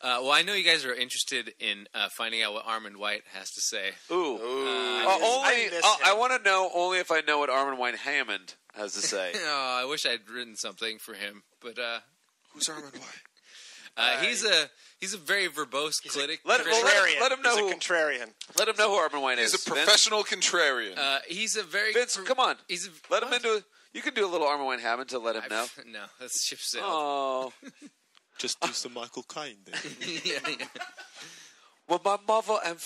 Well, I know you guys are interested in finding out what Armond White has to say. Ooh. I want to know only if I know what Armond White Hammond has to say. Oh, I wish I'd written something for him, but who's Armond White? He's a very verbose critic. Let him know. He's a contrarian. Let him know who Armond White is. He's a professional contrarian. He's a very Vince, come on. Let him what? into. You can do a little Armond White Hammond to let him know. No, that's ship sailed. Oh. Just do some Michael Caine then. yeah. Well, my mother and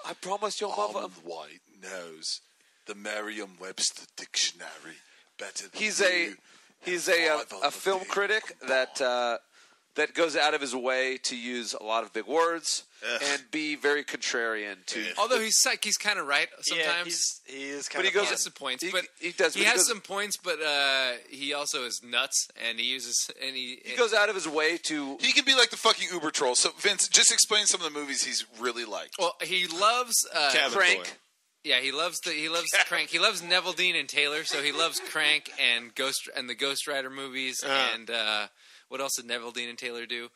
I promise your mother. Armond White knows the Merriam-Webster dictionary better than He's you. He's a film critic that goes out of his way to use a lot of big words and be very contrarian to. Although he's kind of right sometimes. Yeah, he is kind but of. He goes. He has some points, He has some points, but he also is nuts, and he uses he goes out of his way to. He can be like the fucking Uber troll. So Vince, just explain some of the movies he's really liked. Well, he loves Crank. Boy. Yeah, he loves Crank. He loves Neville Dean and Taylor, so he loves Crank and the Ghost Rider movies. And what else did Neville Dean and Taylor do?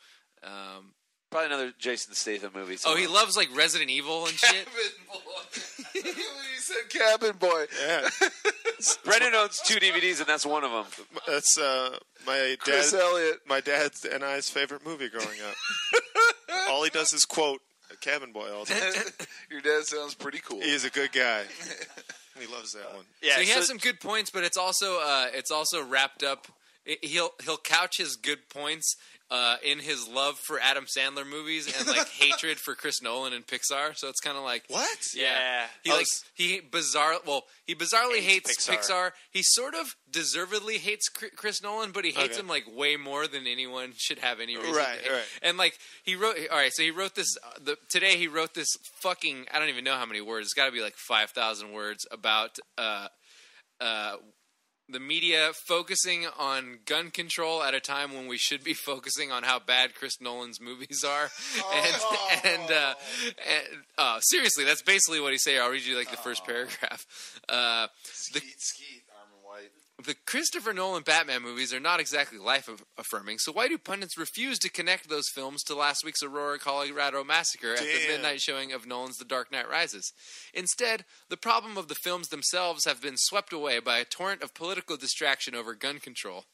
Probably another Jason Statham movie. Oh, he loves like Resident Evil and shit. Cabin Boy. He said Cabin Boy. Yeah. Brendan owns 2 DVDs, and that's one of them. That's Chris Elliott. my dad and I's favorite movie growing up. All he does is quote Cabin Boy all the time. Your dad sounds pretty cool. He is a good guy. He loves that one. Yeah, so he has some good points, but it's also wrapped up. He'll couch his good points in his love for Adam Sandler movies and like hatred for Chris Nolan and Pixar. So it's kind of like What? Yeah. He bizarrely hates Pixar. Pixar. He sort of deservedly hates Chris Nolan, but he hates him like way more than anyone should have any reason. Right, to hate. right. And like he wrote this today. He wrote this fucking I don't even know how many words. It's got to be like 5,000 words about the media focusing on gun control at a time when we should be focusing on how bad Chris Nolan's movies are. Seriously, that's basically what he said. I'll read you like the first paragraph. Skeet, Armond White. The Christopher Nolan Batman movies are not exactly life-affirming, so why do pundits refuse to connect those films to last week's Aurora, Colorado massacre at the midnight showing of Nolan's The Dark Knight Rises? Instead, the problem of the films themselves have been swept away by a torrent of political distraction over gun control.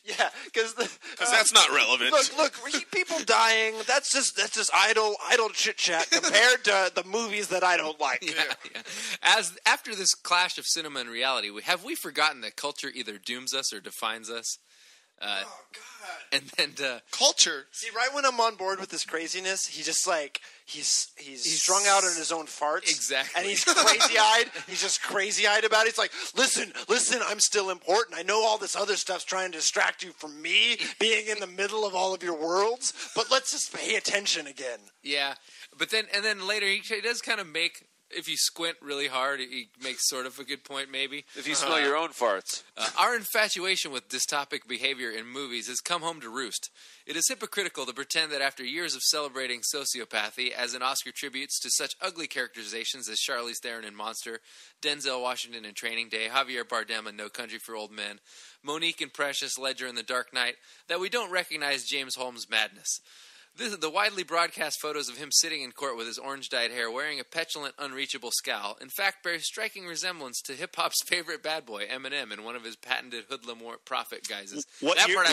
Yeah, because that's not relevant. Look, people dying. That's just idle chit chat compared to the movies that I don't like. Yeah. After this clash of cinema and reality, have we forgotten that culture either dooms us or defines us? God! And then Culture. See, right when I'm on board with this craziness, he just like he's strung out on his own farts. Exactly. And he's crazy-eyed. He's just crazy-eyed about it. He's like, listen, I'm still important. I know all this other stuff's trying to distract you from me being in the middle of all of your worlds, but let's just pay attention again. Yeah, but then later he does kind of make. If you squint really hard, he makes sort of a good point, maybe. If you smell your own farts. Our infatuation with dystopic behavior in movies has come home to roost. It is hypocritical to pretend that after years of celebrating sociopathy, as in Oscar tributes to such ugly characterizations as Charlize Theron in Monster, Denzel Washington in Training Day, Javier Bardem in No Country for Old Men, Monique and Precious Ledger in The Dark Knight, that we don't recognize James Holmes' madness. The widely broadcast photos of him sitting in court with his orange-dyed hair, wearing a petulant, unreachable scowl, in fact bear striking resemblance to hip-hop's favorite bad boy, Eminem, in one of his patented hoodlum prophet guises. What year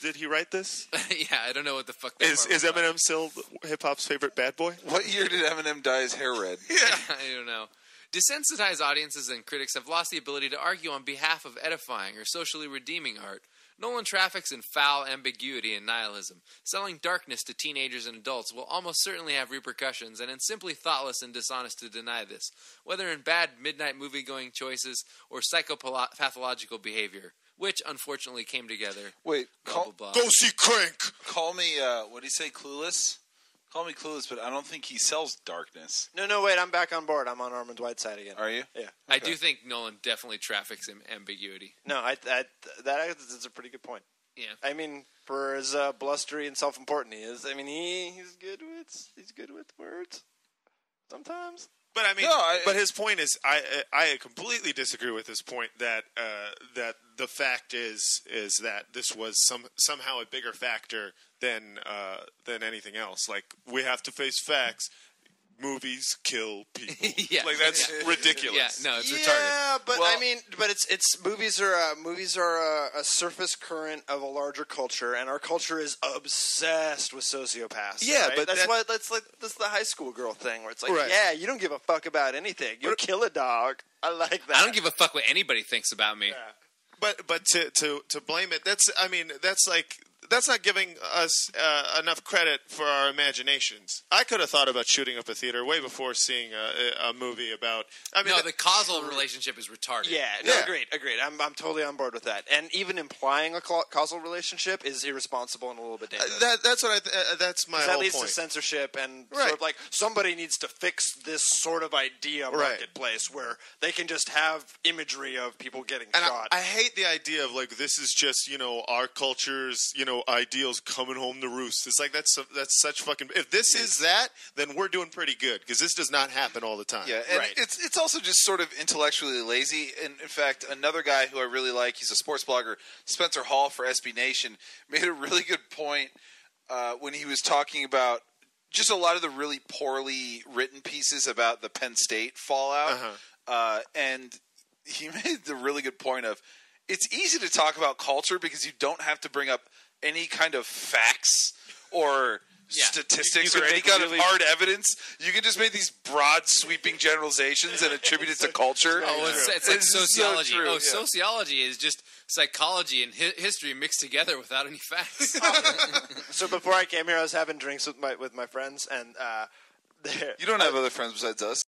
did he write this? Yeah, I don't know what the fuck that Is Eminem still hip-hop's favorite bad boy? What year did Eminem dye his hair red? I don't know. Desensitized audiences and critics have lost the ability to argue on behalf of edifying or socially redeeming art. Nolan traffics in foul ambiguity and nihilism. Selling darkness to teenagers and adults will almost certainly have repercussions, and it's simply thoughtless and dishonest to deny this, whether in bad midnight movie-going choices or psychopathological behavior, which unfortunately came together. Wait, blah, blah, blah. Go see Crank! Call me, what did he say, clueless? Call me clueless, but I don't think he sells darkness. No, wait, I'm back on board. I'm on Armond White's side again. Are you? Yeah. I do think Nolan definitely traffics in ambiguity. No, that's a pretty good point. Yeah. I mean, for as blustery and self-important he is, I mean, he's good with words sometimes. But I mean, but his point is, I completely disagree with his point that that the fact is that this was somehow a bigger factor than anything else. Like, we have to face facts. Movies kill people. Like, that's ridiculous. Yeah, no, it's retarded. Yeah, but I mean, but it's movies are a surface current of a larger culture, and our culture is obsessed with sociopaths. Yeah, right? but that's the high school girl thing where it's like, right. yeah, you don't give a fuck about anything. You'll kill a dog. I like that. I don't give a fuck what anybody thinks about me. Yeah. But to blame it, that's not giving us enough credit for our imaginations. I could have thought about shooting up a theater way before seeing a movie about. I mean, the causal relationship is retarded. Yeah, agreed. I'm totally on board with that. And even implying a causal relationship is irresponsible and a little bit dangerous. That's what that's my whole that leads point. to censorship and Right. sort of like somebody needs to fix this sort of idea marketplace where they can just have imagery of people getting And shot. I hate the idea of, like, this is just, our culture's, ideals coming home to roost. It's like, that's such fucking... If this is that, then we're doing pretty good, because this does not happen all the time. Yeah, and it's also just sort of intellectually lazy. And in fact, another guy who I really like, he's a sports blogger, Spencer Hall for SB Nation, made a really good point when he was talking about just a lot of the really poorly written pieces about the Penn State fallout. And he made the really good point of, it's easy to talk about culture because you don't have to bring up any kind of facts or statistics or any kind of hard evidence. You can just make these broad, sweeping generalizations and attribute it to culture. It's like sociology. So true, Sociology is just psychology and history mixed together without any facts. So before I came here, I was having drinks with my friends, and You don't have other friends besides us.